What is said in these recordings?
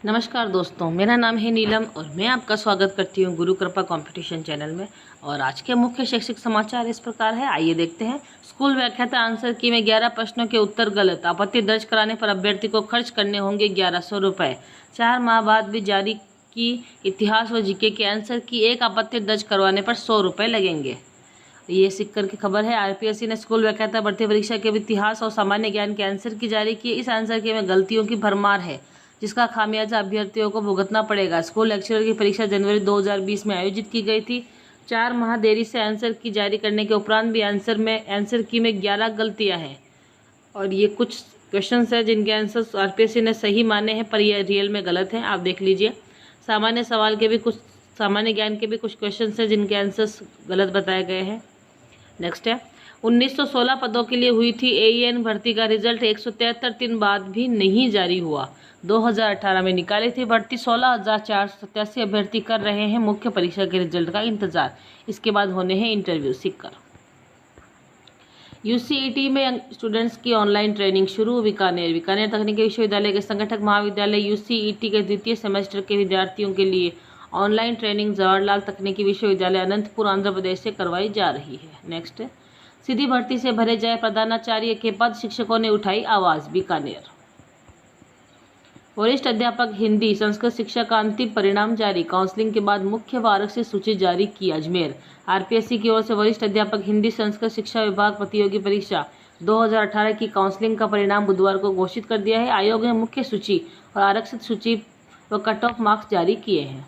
नमस्कार दोस्तों, मेरा नाम है नीलम और मैं आपका स्वागत करती हूँ गुरु कृपा कंपटीशन चैनल में। और आज के मुख्य शैक्षिक समाचार इस प्रकार है, आइए देखते हैं। स्कूल व्याख्याता आंसर की में 11 प्रश्नों के उत्तर गलत, आपत्ति दर्ज कराने पर अभ्यर्थी को खर्च करने होंगे 1100 रुपये। 4 माह बाद भी जारी की इतिहास व जीके के आंसर की एक आपत्ति दर्ज करवाने पर 100 रुपये लगेंगे। ये सिक्कर की खबर है। आरपीएससी ने स्कूल व्याख्याता भर्ती परीक्षा के इतिहास और सामान्य ज्ञान के आंसर की जारी की। इस आंसर की में गलतियों की भरमार है, जिसका खामियाजा अभ्यर्थियों को भुगतना पड़ेगा। स्कूल लेक्चरर की परीक्षा जनवरी 2020 में आयोजित की गई थी। 4 माह देरी से आंसर की जारी करने के उपरांत भी आंसर की में 11 गलतियां हैं। और ये कुछ क्वेश्चंस हैं जिनके आंसर आरपीएससी ने सही माने हैं, पर ये रियल में गलत हैं। आप देख लीजिए। सामान्य ज्ञान के भी कुछ क्वेश्चंस हैं जिनके आंसर्स गलत बताए गए हैं। नेक्स्ट है, 1916 पदों के लिए हुई थी एईएन भर्ती का रिजल्ट 173 दिन बाद भी नहीं जारी हुआ। 2018 में निकाली थी भर्ती। 16,487 अभ्यर्थी कर रहे हैं मुख्य परीक्षा के रिजल्ट का इंतजार। इसके बाद होने हैं इंटरव्यू। सिक्कर। यूसीईटी में स्टूडेंट्स की ऑनलाइन ट्रेनिंग शुरू। बीकानेर तकनीकी विश्वविद्यालय के संगठक महाविद्यालय यूसीईटी के द्वितीय सेमेस्टर के विद्यार्थियों के लिए ऑनलाइन ट्रेनिंग जवाहरलाल तकनीकी विश्वविद्यालय अनंतपुर आंध्र प्रदेश से करवाई जा रही है। नेक्स्ट, सीधी भर्ती से भरे जाए प्रधानाचार्य के पद, शिक्षकों ने उठाई आवाज। बीकानेर। वरिष्ठ अध्यापक हिंदी संस्कृत शिक्षा का अंतिम परिणाम जारी। काउंसलिंग के बाद मुख्य व आरक्षित सूची जारी की। अजमेर। आरपीएससी की ओर से वरिष्ठ अध्यापक हिंदी संस्कृत शिक्षा विभाग प्रतियोगी परीक्षा 2018 की काउंसलिंग का परिणाम बुधवार को घोषित कर दिया है। आयोग ने मुख्य सूची और आरक्षित सूची व कट ऑफ मार्क्स जारी किए हैं।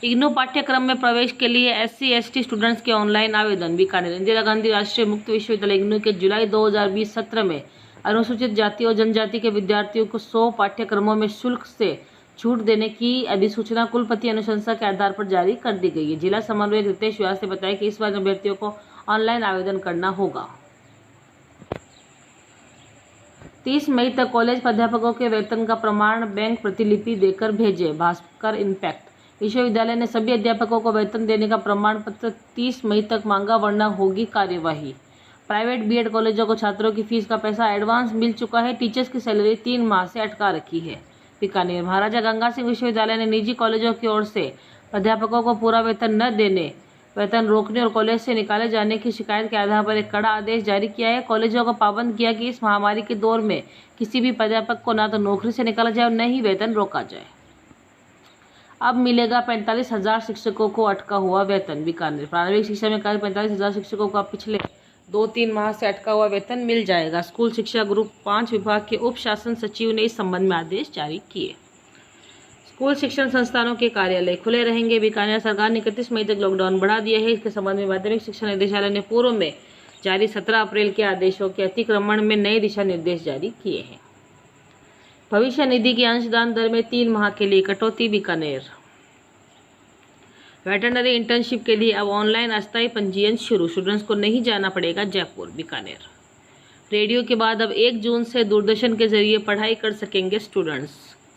इग्नू पाठ्यक्रम में प्रवेश के लिए SC/ST स्टूडेंट्स के ऑनलाइन आवेदन। बीकानेर। इंदिरा गांधी राष्ट्रीय मुक्त विश्वविद्यालय इग्नू के जुलाई 2020 सत्र में अनुसूचित जाति और जनजाति के विद्यार्थियों को 100 पाठ्यक्रमों में शुल्क से छूट देने की अधिसूचना कुलपति अनुशंसा के आधार पर जारी कर दी गई है। जिला समन्वयक रितेश व्यास ने बताया कि इस बार अभ्यर्थियों को ऑनलाइन आवेदन करना होगा। 30 मई तक कॉलेज प्राध्यापकों के वेतन का प्रमाण बैंक प्रतिलिपि देकर भेजे। भास्कर इम्पैक्ट। विश्वविद्यालय ने सभी अध्यापकों को वेतन देने का प्रमाण पत्र 30 मई तक मांगा, वरना होगी कार्यवाही। प्राइवेट बीएड कॉलेजों को छात्रों की फीस का पैसा एडवांस मिल चुका है। टीचर्स की सैलरी 3 माह से अटका रखी है। बीकानेर। महाराजा गंगा सिंह विश्वविद्यालय ने निजी कॉलेजों की ओर से प्राध्यापकों को पूरा वेतन न देने, वेतन रोकने और कॉलेज से निकाले जाने की शिकायत के आधार पर एक कड़ा आदेश जारी किया है। कॉलेजों को पाबंद किया कि इस महामारी के दौर में किसी भी प्राध्यापक को न तो नौकरी से निकाला जाए और न ही वेतन रोका जाए। अब मिलेगा 45,000 शिक्षकों को अटका हुआ वेतन। बीकानेर। प्रारंभिक शिक्षा में कार्य 45,000 शिक्षकों को पिछले 2-3 माह से अटका हुआ वेतन मिल जाएगा। स्कूल शिक्षा ग्रुप 5 विभाग के उप शासन सचिव ने इस संबंध में आदेश जारी किए। स्कूल शिक्षण संस्थानों के कार्यालय खुले रहेंगे। बीकानेर। सरकार ने 31 मई तक लॉकडाउन बढ़ा दिया है। इसके संबंध में माध्यमिक शिक्षा निदेशालय ने पूर्व में जारी 17 अप्रैल के आदेशों के अतिक्रमण में नए दिशा निर्देश जारी किए हैं। भविष्य निधि की अंशदान दर में 3 माह के लिए कटौती। बीकानेर। वेटरनरी इंटर्नशिप के लिए अब ऑनलाइन अस्थायी पंजीयन शुरू। स्टूडेंट्स को नहीं जाना पड़ेगा जयपुर। बीकानेर। रेडियो के बाद अब 1 जून से दूरदर्शन के जरिए पढ़ाई कर सकेंगे स्टूडेंट्स।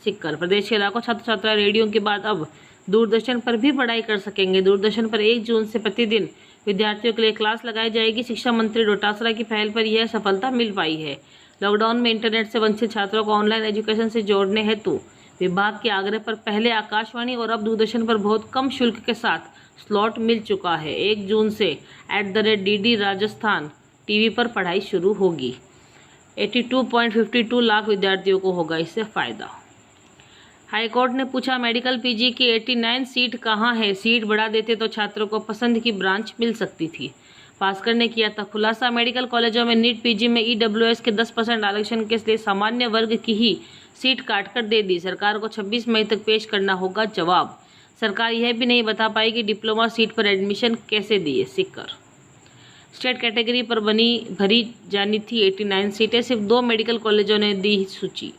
सिक्कर। प्रदेश के लाखों छात्र छात्रा रेडियो के बाद अब दूरदर्शन पर भी पढ़ाई कर सकेंगे। दूरदर्शन पर 1 जून से प्रतिदिन विद्यार्थियों के लिए क्लास लगाई जाएगी। शिक्षा मंत्री डोटासरा की पहल पर यह सफलता मिल पाई है। लॉकडाउन में इंटरनेट से वंचित छात्रों को ऑनलाइन एजुकेशन से जोड़ने हेतु विभाग के आग्रह पर पहले आकाशवाणी और अब दूरदर्शन पर बहुत कम शुल्क के साथ स्लॉट मिल चुका है। 1 जून से @DD राजस्थान टीवी पर पढ़ाई शुरू होगी। 82.52 लाख विद्यार्थियों को होगा इससे फायदा। हाईकोर्ट ने पूछा, मेडिकल पीजी की 89 सीट कहाँ है? सीट बढ़ा देते तो छात्रों को पसंद की ब्रांच मिल सकती थी। भास्कर ने किया था खुलासा। मेडिकल कॉलेजों में नीट पीजी में EWS के 10% आरक्षण के लिए सामान्य वर्ग की ही सीट काटकर दे दी। सरकार को 26 मई तक पेश करना होगा जवाब। सरकार यह भी नहीं बता पाई कि डिप्लोमा सीट पर एडमिशन कैसे दिए। सिक्कर। स्टेट कैटेगरी पर भरी जानी थी 89 सीटें, सिर्फ 2 मेडिकल कॉलेजों ने दी सूची।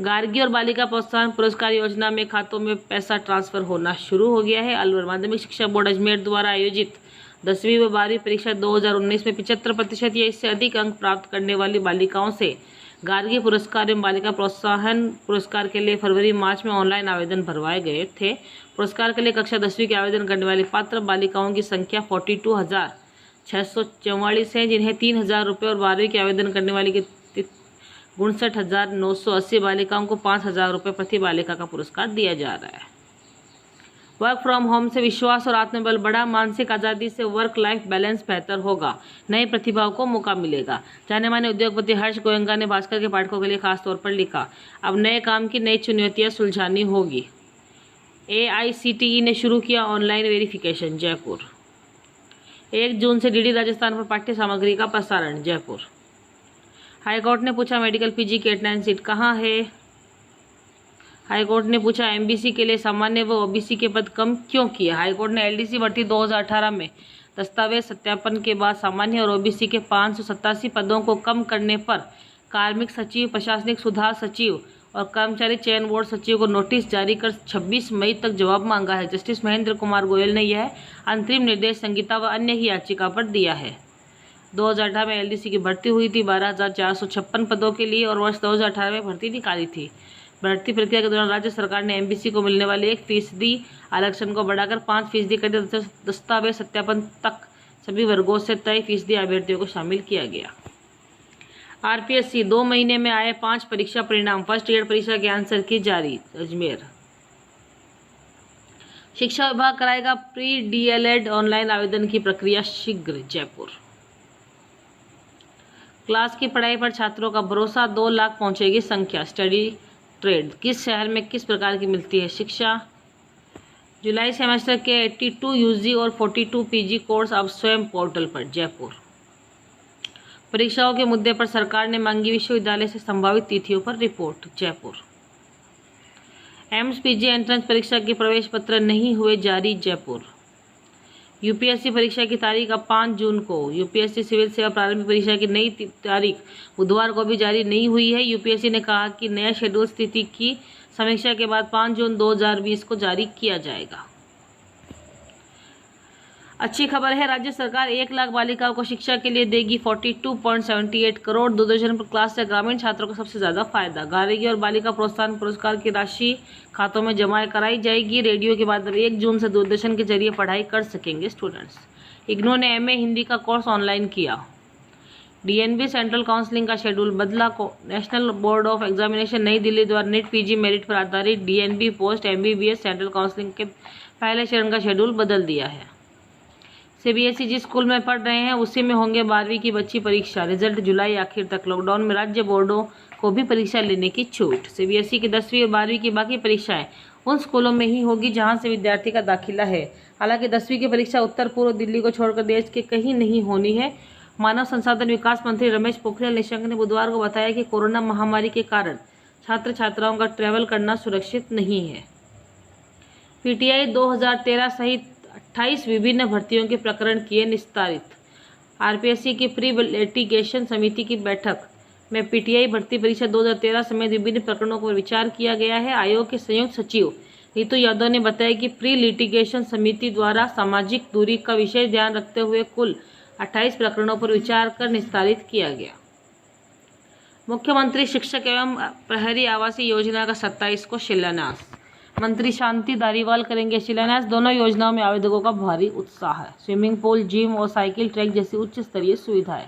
गार्गी और बालिका प्रोत्साहन पुरस्कार योजना में खातों में पैसा ट्रांसफर होना शुरू हो गया है। अलवर। माध्यमिक शिक्षा बोर्ड अजमेर द्वारा आयोजित 10वीं व 12वीं परीक्षा 2019 में 75% या इससे अधिक अंक प्राप्त करने वाली बालिकाओं से गार्गी पुरस्कार एवं बालिका प्रोत्साहन पुरस्कार के लिए फरवरी-मार्च में ऑनलाइन आवेदन भरवाए गए थे। पुरस्कार के लिए कक्षा 10वीं के आवेदन करने वाली पात्र बालिकाओं की संख्या 42,644 है, जिन्हें 3,000 रुपये और 12वीं के आवेदन करने वाली की 59,980 बालिकाओं को 5,000 रुपये प्रति बालिका का पुरस्कार दिया जा रहा है। वर्क फ्रॉम होम से विश्वास और आत्मबल बढ़ा, मानसिक आज़ादी से वर्क लाइफ बैलेंस बेहतर होगा, नई प्रतिभाओं को मौका मिलेगा। जाने माने उद्योगपति हर्ष गोयनका ने भास्कर के पाठकों के लिए खास तौर पर लिखा, अब नए काम की नई चुनौतियां सुलझानी होगी। AICTE ने शुरू किया ऑनलाइन वेरिफिकेशन, जयपुर। 1 जून से DD राजस्थान पर पाठ्य सामग्री का प्रसारण, जयपुर। हाईकोर्ट ने पूछा मेडिकल PG की अटेंडेंस सीट कहाँ है। हाईकोर्ट ने पूछा MBC के लिए सामान्य व OBC के पद कम क्यों किए। हाईकोर्ट ने LDC भर्ती 2018 में दस्तावेज सत्यापन के बाद सामान्य और OBC के 587 पदों को कम करने पर कार्मिक सचिव, प्रशासनिक सुधार सचिव और कर्मचारी चयन बोर्ड सचिव को नोटिस जारी कर 26 मई तक जवाब मांगा है। जस्टिस महेंद्र कुमार गोयल ने यह अंतरिम निर्देश संगीता व अन्य ही याचिका पर दिया है। 2018 में LDC की भर्ती हुई थी 12,456 पदों के लिए और वर्ष 2018 में भर्ती निकाली थी। भर्ती प्रक्रिया के दौरान राज्य सरकार ने MBC को मिलने वाले 1% आरक्षण को बढ़ाकर 5% कर दिया। दस्तावेज सत्यापन तक सभी वर्गों से तय फीसदी अभ्यर्थियों को शामिल किया गया। RPSC 2 महीने में आए 5 परीक्षा परिणाम, फर्स्ट ईयर परीक्षा के आंसर की जारी, अजमेर। शिक्षा विभाग कराएगा प्री DLED ऑनलाइन आवेदन की प्रक्रिया शीघ्र, जयपुर। क्लास की पढ़ाई पर छात्रों का भरोसा, 2 लाख पहुंचेगी संख्या। स्टडी ट्रेड, किस शहर में किस प्रकार की मिलती है शिक्षा। जुलाई सेमेस्टर के 82 UG और 42 PG कोर्स अब स्वयं पोर्टल पर, जयपुर। परीक्षाओं के मुद्दे पर सरकार ने मांगी विश्वविद्यालय से संभावित तिथियों पर report, Jaipur. AIIMS PG entrance परीक्षा के प्रवेश पत्र नहीं हुए जारी, जयपुर। UPSC परीक्षा की तारीख अब 5 जून को। UPSC सिविल सेवा प्रारंभिक परीक्षा की नई तारीख बुधवार को भी जारी नहीं हुई है। UPSC ने कहा कि नया शेड्यूल स्थिति की समीक्षा के बाद 5 जून 2020 को जारी किया जाएगा। अच्छी खबर है, राज्य सरकार 1 लाख बालिकाओं को शिक्षा के लिए देगी 42.78 करोड़। दूरदर्शन पर क्लास से ग्रामीण छात्रों को सबसे ज्यादा फायदा। गार्गी और बालिका प्रोत्साहन पुरस्कार की राशि खातों में जमा कराई जाएगी। रेडियो के बाद 1 जून से दूरदर्शन के जरिए पढ़ाई कर सकेंगे स्टूडेंट्स। इग्नू ने MA हिंदी का कोर्स ऑनलाइन किया। DNB सेंट्रल काउंसलिंग का शेड्यूल बदला को। नेशनल बोर्ड ऑफ एग्जामिनेशन नई दिल्ली द्वारा NEET PG मेरिट पर आधारित DNB post MBBS central counselling के पहले चरण का शेड्यूल बदल दिया है। CBSE जिस स्कूल में पढ़ रहे हैं उसी में होंगे 12वीं की बच्ची परीक्षा। रिजल्ट जुलाई आखिर तक। लॉकडाउन में राज्य बोर्डों को भी परीक्षा लेने की छूट। CBSE की 10वीं और 12वीं की बाकी परीक्षाएं उन स्कूलों में ही होगी जहां से विद्यार्थी का दाखिला है। हालांकि 10वीं की परीक्षा उत्तर पूर्व दिल्ली को छोड़कर देश के कहीं नहीं होनी है। मानव संसाधन विकास मंत्री रमेश पोखरियाल निशंक ने बुधवार को बताया कि कोरोना महामारी के कारण छात्र छात्राओं का ट्रैवल करना सुरक्षित नहीं है। PTI 2013 सहित 28 विभिन्न भर्तियों के प्रकरण किए निस्तारित। RPSC की प्री लिटिगेशन समिति की बैठक में PTI भर्ती परीक्षा 2013 समेत विभिन्न प्रकरणों पर विचार किया गया है। आयोग के संयुक्त सचिव नीतू यादव ने बताया कि प्री लिटिगेशन समिति द्वारा सामाजिक दूरी का विशेष ध्यान रखते हुए कुल 28 प्रकरणों पर विचार कर निस्तारित किया गया। मुख्यमंत्री शिक्षक एवं प्रहरी आवासीय योजना का 27 को शिलान्यास। मंत्री शांति धारीवाल करेंगे शिलान्यास। दोनों योजनाओं में आवेदकों का भारी उत्साह है। स्विमिंग पूल, जिम और साइकिल ट्रैक जैसी उच्च स्तरीय सुविधाएं।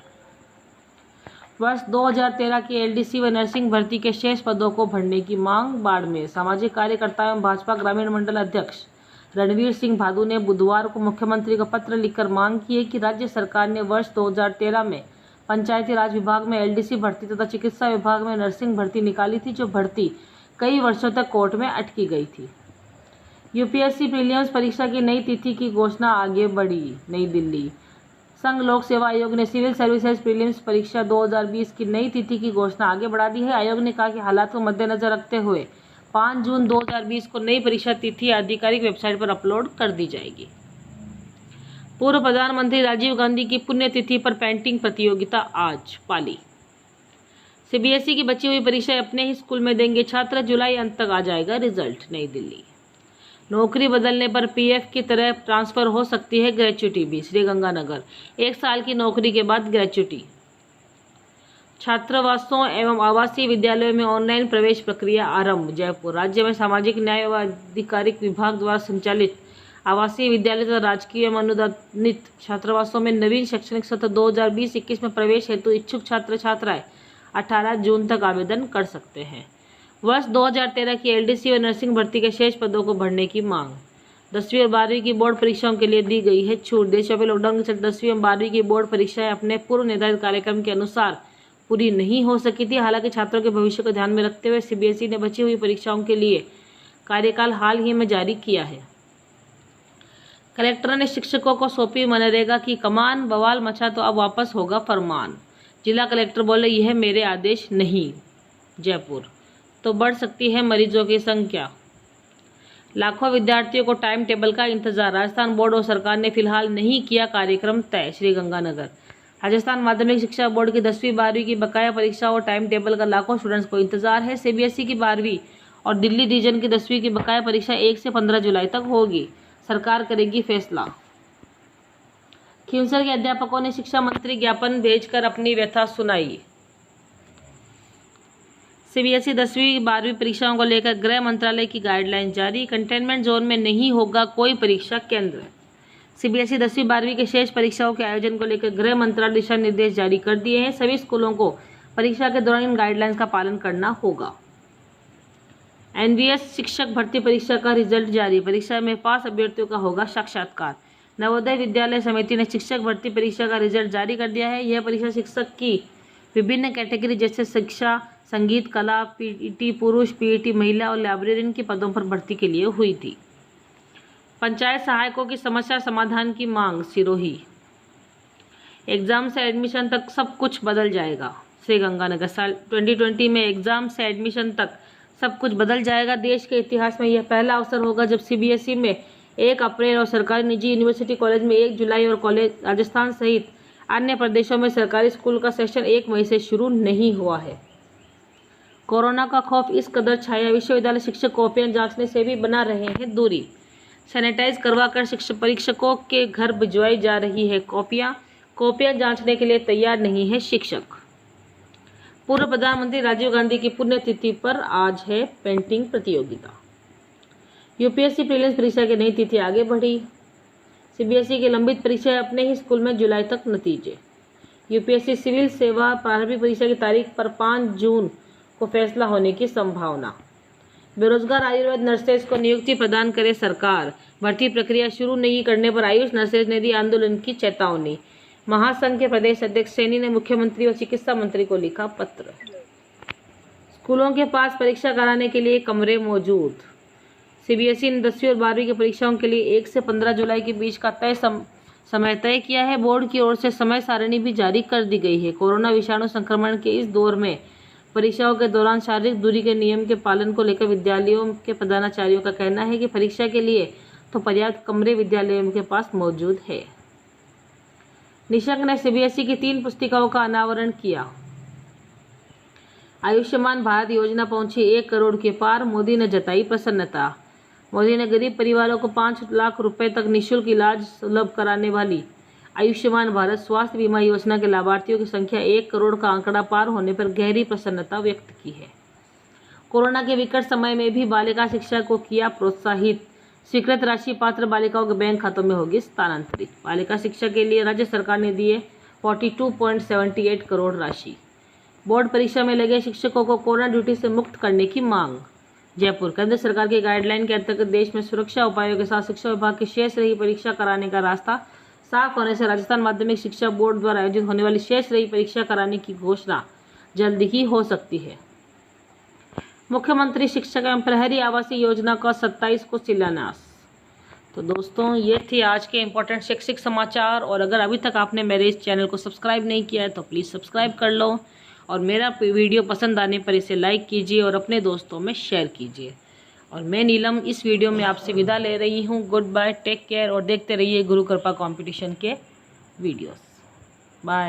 वर्ष 2013 की LDC व नर्सिंग भर्ती के शेष पदों को भरने की मांग। बाड़मेर, सामाजिक कार्यकर्ता एवं भाजपा ग्रामीण मंडल अध्यक्ष रणवीर सिंह भादु ने बुधवार को मुख्यमंत्री को पत्र लिखकर मांग की है कि राज्य सरकार ने वर्ष 2013 में पंचायती राज विभाग में LDC भर्ती तथा चिकित्सा विभाग में नर्सिंग भर्ती निकाली थी, जो भर्ती कई वर्षों तक कोर्ट में अटकी गई थी। UPSC प्रीलिम्स परीक्षा की नई तिथि की घोषणा आगे बढ़ी। नई दिल्ली, संघ लोक सेवा आयोग ने सिविल सर्विसेज प्रीलिम्स परीक्षा 2020 की नई तिथि की घोषणा आगे बढ़ा दी है। आयोग ने कहा कि हालात को मद्देनजर रखते हुए 5 जून 2020 को नई परीक्षा तिथि आधिकारिक वेबसाइट पर अपलोड कर दी जाएगी। पूर्व प्रधानमंत्री राजीव गांधी की पुण्यतिथि पर पेंटिंग प्रतियोगिता आज, पाली। CBSE की बची हुई परीक्षाएं अपने ही स्कूल में देंगे छात्र। जुलाई अंत तक आ जाएगा रिजल्ट। नई दिल्ली, नौकरी बदलने पर PF की तरह ट्रांसफर हो सकती है ग्रेच्युटी भी। श्रीगंगानगर, 1 साल की नौकरी के बाद ग्रेच्युटी। छात्रावासों एवं आवासीय विद्यालयों में ऑनलाइन प्रवेश प्रक्रिया आरंभ। जयपुर, राज्य में सामाजिक न्याय व आधिकारिक विभाग द्वारा संचालित आवासीय विद्यालय तथा राजकीय एवं अनुदानित छात्रावासों में नवीन शैक्षणिक सत्र 2020-21 में प्रवेश हेतु इच्छुक छात्र छात्राएं 18 जून तक आवेदन कर सकते हैं। वर्ष 2013 की एलडीसी और नर्सिंग भर्ती के शेष पदों को भरने की मांग। 10वीं और 12वीं की बोर्ड परीक्षाओं के लिए दी गई है छूट। देशव्यापी लॉकडाउन के चलते 10वीं और 12वीं की बोर्ड परीक्षाएं अपने पूर्व निर्धारित कार्यक्रम के अनुसार पूरी नहीं हो सकी थी। हालांकि छात्रों के भविष्य को ध्यान में रखते हुए सीबीएसई ने बची हुई परीक्षाओं के लिए कार्यकाल हाल ही में जारी किया है। कलेक्टर ने शिक्षकों को सौंपी मनरेगा की कमान। बवाल मचा तो अब वापस होगा फरमान। जिला कलेक्टर बोले, यह मेरे आदेश नहीं। जयपुर, तो बढ़ सकती है मरीजों की संख्या। लाखों विद्यार्थियों को टाइम टेबल का इंतजार। राजस्थान बोर्ड और सरकार ने फिलहाल नहीं किया कार्यक्रम तय। श्रीगंगानगर, राजस्थान माध्यमिक शिक्षा बोर्ड की 10वीं 12वीं की बकाया परीक्षा और टाइम टेबल का लाखों स्टूडेंट्स को इंतजार है। सीबीएसई की 12वीं और दिल्ली रीजन की 10वीं की बकाया परीक्षा 1 से 15 जुलाई तक होगी। सरकार करेगी फैसला। खींवसर के अध्यापकों ने शिक्षा मंत्री ज्ञापन भेजकर अपनी व्यथा सुनाई। सीबीएसई 10वीं 12वीं परीक्षाओं को लेकर गृह मंत्रालय की गाइडलाइन जारी। कंटेनमेंट जोन में नहीं होगा कोई परीक्षा केंद्र। सीबीएसई 10वीं 12वीं के शेष परीक्षाओं के आयोजन को लेकर गृह मंत्रालय दिशा निर्देश जारी कर दिए हैं। सभी स्कूलों को परीक्षा के दौरान इन गाइडलाइंस का पालन करना होगा। एनवीएस शिक्षक भर्ती परीक्षा का रिजल्ट जारी। परीक्षा में पास अभ्यर्थियों का होगा साक्षात्कार। नवोदय विद्यालय समिति ने शिक्षक भर्ती परीक्षा का रिजल्ट जारी कर दिया है। यह परीक्षा शिक्षक की विभिन्न कैटेगरी जैसे शिक्षा, संगीत, कला, पीईटी पुरुष, पीईटी महिला और लाइब्रेरियन के पदों पर भर्ती के लिए हुई थी। पंचायत सहायकों की समस्या समाधान की मांग। सिरोही, एग्जाम से एडमिशन तक सब कुछ बदल जाएगा। श्रीगंगानगर, साल 2020 में एग्जाम से एडमिशन तक सब कुछ बदल जाएगा। देश के इतिहास में यह पहला अवसर होगा जब सीबीएसई में 1 अप्रैल और सरकारी निजी यूनिवर्सिटी कॉलेज में 1 जुलाई और कॉलेज राजस्थान सहित अन्य प्रदेशों में सरकारी स्कूल का सेशन 1 मई से शुरू नहीं हुआ है। कोरोना का खौफ इस कदर छाया, विश्वविद्यालय शिक्षक कॉपियां जांचने से भी बना रहे हैं दूरी। सैनिटाइज करवाकर शिक्षक परीक्षकों के घर भिजवाई जा रही है कॉपियां जांचने के लिए तैयार नहीं है शिक्षक। पूर्व प्रधानमंत्री राजीव गांधी की पुण्यतिथि पर आज है पेंटिंग प्रतियोगिता। यूपीएससी प्रीलिम्स परीक्षा की नई तिथि आगे बढ़ी। सीबीएसई की लंबित परीक्षाएं अपने ही स्कूल में जुलाई तक नतीजे। यूपीएससी सिविल सेवा प्रारंभिक परीक्षा की तारीख पर 5 जून को फैसला होने की संभावना। बेरोजगार आयुर्वेद नर्सेज को नियुक्ति प्रदान करे सरकार। भर्ती प्रक्रिया शुरू नहीं करने पर आयुष नर्सेज ने दी आंदोलन की चेतावनी। महासंघ के प्रदेश अध्यक्ष सैनी ने मुख्यमंत्री और चिकित्सा मंत्री को लिखा पत्र। स्कूलों के पास परीक्षा कराने के लिए कमरे मौजूद। सीबीएसई ने 10वीं और 12वीं की परीक्षाओं के लिए 1 से 15 जुलाई के बीच का समय तय किया है। बोर्ड की ओर से समय सारणी भी जारी कर दी गई है। कोरोना विषाणु संक्रमण के इस दौर में परीक्षाओं के दौरान शारीरिक दूरी के नियम के पालन को लेकर विद्यालयों के प्रधानाचार्यों का कहना है कि परीक्षा के लिए तो पर्याप्त कमरे विद्यालयों के पास मौजूद है। निशंक ने सीबीएसई की 3 पुस्तिकाओं का अनावरण किया। आयुष्मान भारत योजना पहुंची 1 करोड़ के पार, मोदी ने जताई प्रसन्नता। मोदी ने गरीब परिवारों को 5 लाख रुपए तक निःशुल्क इलाज सुलभ कराने वाली आयुष्मान भारत स्वास्थ्य बीमा योजना के लाभार्थियों की संख्या 1 करोड़ का आंकड़ा पार होने पर गहरी प्रसन्नता व्यक्त की है। कोरोना के विकट समय में भी बालिका शिक्षा को किया प्रोत्साहित। स्वीकृत राशि पात्र बालिकाओं के बैंक खातों में होगी स्थानांतरित। बालिका शिक्षा के लिए राज्य सरकार ने दिए 42.78 करोड़ राशि। बोर्ड परीक्षा में लगे शिक्षकों को कोरोना ड्यूटी से मुक्त करने की मांग। जयपुर, केंद्र सरकार की गाइडलाइन के अंतर्गत देश में सुरक्षा उपायों के साथ शिक्षा विभाग की शेष रही परीक्षा कराने का रास्ता साफ होने से राजस्थान माध्यमिक शिक्षा बोर्ड द्वारा आयोजित होने वाली शेष रही परीक्षा कराने की घोषणा जल्द ही हो सकती है। मुख्यमंत्री शिक्षक एवं प्रहरी आवासीय योजना का 27 को शिलान्यास। तो दोस्तों, ये थी आज के इम्पोर्टेंट शैक्षिक समाचार। और अगर अभी तक आपने मेरे इस चैनल को सब्सक्राइब नहीं किया है तो प्लीज़ सब्सक्राइब कर लो और मेरा वीडियो पसंद आने पर इसे लाइक कीजिए और अपने दोस्तों में शेयर कीजिए। और मैं नीलम इस वीडियो में आपसे विदा ले रही हूँ। गुड बाय, टेक केयर और देखते रहिए गुरु कृपा कंपटीशन के वीडियोस। बाय।